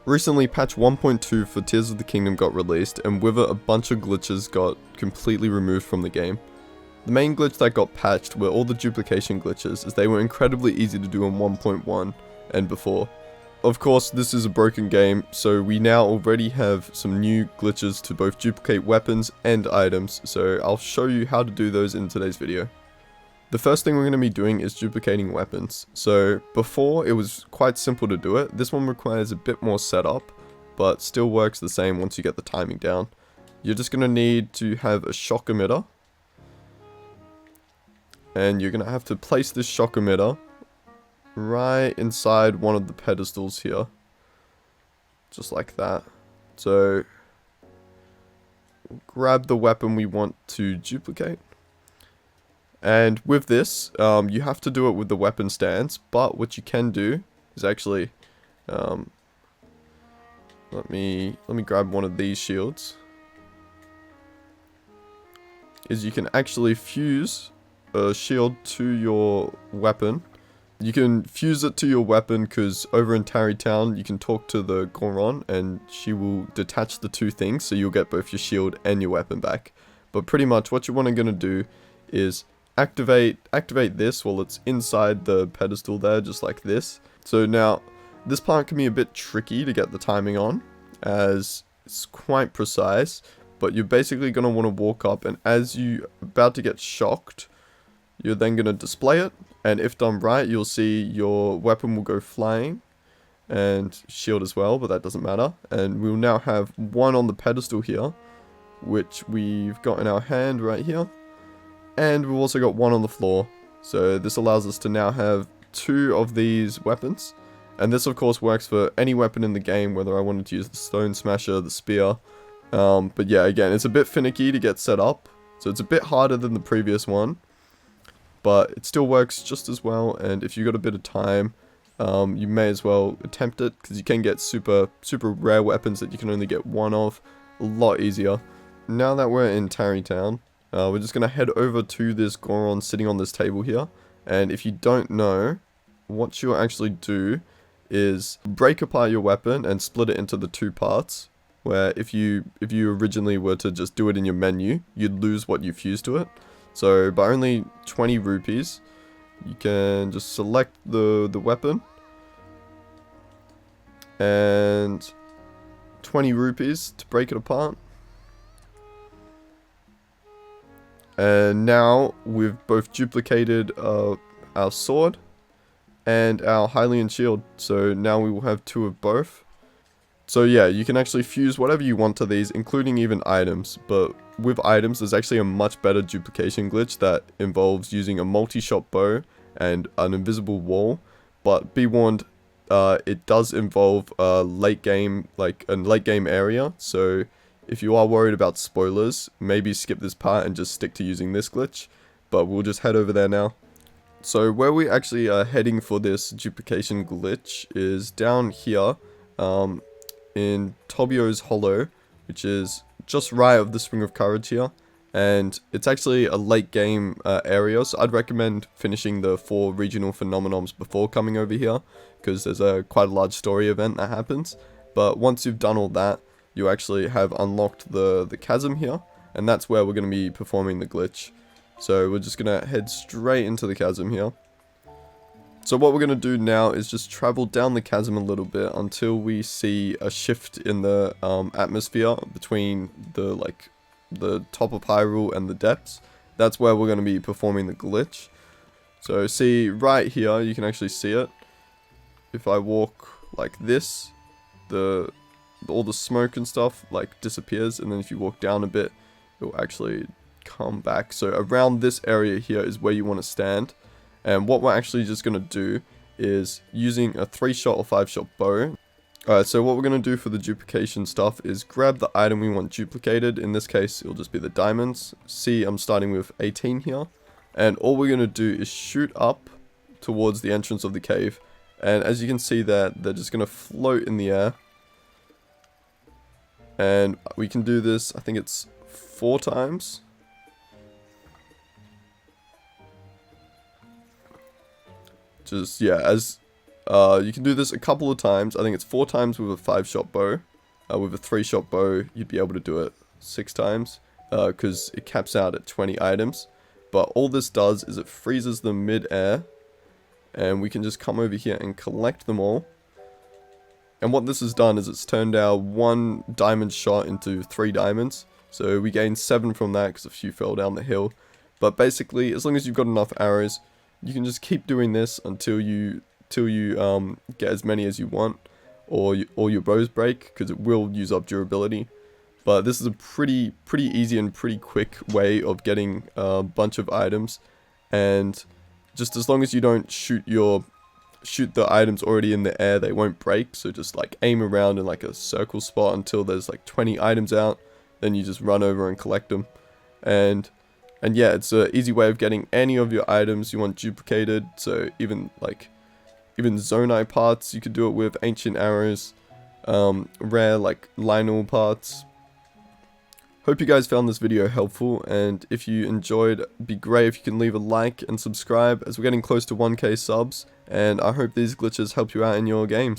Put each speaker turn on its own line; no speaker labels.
Recently, patch 1.2 for Tears of the Kingdom got released, and with it a bunch of glitches got completely removed from the game. The main glitch that got patched were all the duplication glitches, as they were incredibly easy to do in 1.1 and before. Of course, this is a broken game, so we now already have some new glitches to both duplicate weapons and items, so I'll show you how to do those in today's video. The first thing we're going to be doing is duplicating weapons. So before it was quite simple to do it, this one requires a bit more setup, but still works the same once you get the timing down. You're just going to need to have a shock emitter, and you're going to have to place this shock emitter right inside one of the pedestals here, just like that. So grab the weapon we want to duplicate. And with this, you have to do it with the weapon stance, but what you can do is actually, let me grab one of these shields, is you can actually fuse a shield to your weapon. You can fuse it to your weapon because over in Tarrey Town, you can talk to the Goron and she will detach the two things, so you'll get both your shield and your weapon back. But pretty much what you're going to do is activate this while it's inside the pedestal there, just like this. So now this part can be a bit tricky to get the timing on, as it's quite precise, but you're basically going to want to walk up, and as you're about to get shocked, you're then going to display it, and if done right, you'll see your weapon will go flying and shield as well, but that doesn't matter. And we'll now have one on the pedestal here, which we've got in our hand right here. And we've also got one on the floor, so this allows us to now have two of these weapons. And this of course works for any weapon in the game, whether I wanted to use the stone smasher, the spear. But yeah, again, it's a bit finicky to get set up, so it's a bit harder than the previous one, but it still works just as well. And if you've got a bit of time, you may as well attempt it, because you can get super rare weapons that you can only get one of a lot easier. Now that we're in Tarrey Town, we're just going to head over to this Goron sitting on this table here. And if you don't know, what you'll actually do is break apart your weapon and split it into the two parts. Where if you originally were to just do it in your menu, you'd lose what you fused to it. So by only 20 rupees, you can just select the weapon. And 20 rupees to break it apart. And now we've both duplicated our sword and our Hylian shield. So now we will have two of both. So yeah, you can actually fuse whatever you want to these, including even items. But with items, there's actually a much better duplication glitch that involves using a multi-shot bow and an invisible wall. But be warned, it does involve a late game area. So if you are worried about spoilers, maybe skip this part and just stick to using this glitch, but we'll just head over there now. So where we actually are heading for this duplication glitch is down here in Tobio's Hollow, which is just right of the Spring of Courage here, and it's actually a late game area, so I'd recommend finishing the 4 regional phenomenons before coming over here, because there's quite a large story event that happens. But once you've done all that, you actually have unlocked the chasm here, and that's where we're going to be performing the glitch. So we're just going to head straight into the chasm here. So what we're going to do now is just travel down the chasm a little bit until we see a shift in the atmosphere between the top of Hyrule and the depths. That's where we're going to be performing the glitch. So see right here, you can actually see it. If I walk like this, all the smoke and stuff disappears, and then if you walk down a bit, it will actually come back. So around this area here is where you want to stand, and what we're actually just going to do is using a 3-shot or 5-shot bow. Alright, so what we're going to do for the duplication stuff is grab the item we want duplicated. In this case, it'll just be the diamonds. See, I'm starting with 18 here, and all we're going to do is shoot up towards the entrance of the cave, and as you can see there, they're just going to float in the air. And we can do this, I think it's 4 times. Just, yeah, as You can do this a couple of times. I think it's 4 times with a 5-shot bow. With a 3-shot bow, you'd be able to do it 6 times, because it caps out at 20 items. But all this does is it freezes them mid-air, and we can just come over here and collect them all. And what this has done is it's turned our 1 diamond shot into 3 diamonds. So we gained 7 from that because a few fell down the hill. But basically, as long as you've got enough arrows, you can just keep doing this until you get as many as you want, or your bows break, because it will use up durability. But this is a pretty easy and pretty quick way of getting a bunch of items, and just as long as you don't shoot the items already in the air, they won't break. So just like aim around in like a circle spot until there's like 20 items out, then you just run over and collect them. And yeah, it's an easy way of getting any of your items you want duplicated. So even Zonai parts, you could do it with ancient arrows, rare like Lionel parts. Hope you guys found this video helpful, and if you enjoyed, it'd be great if you can leave a like and subscribe, as we're getting close to 1k subs, and I hope these glitches help you out in your games.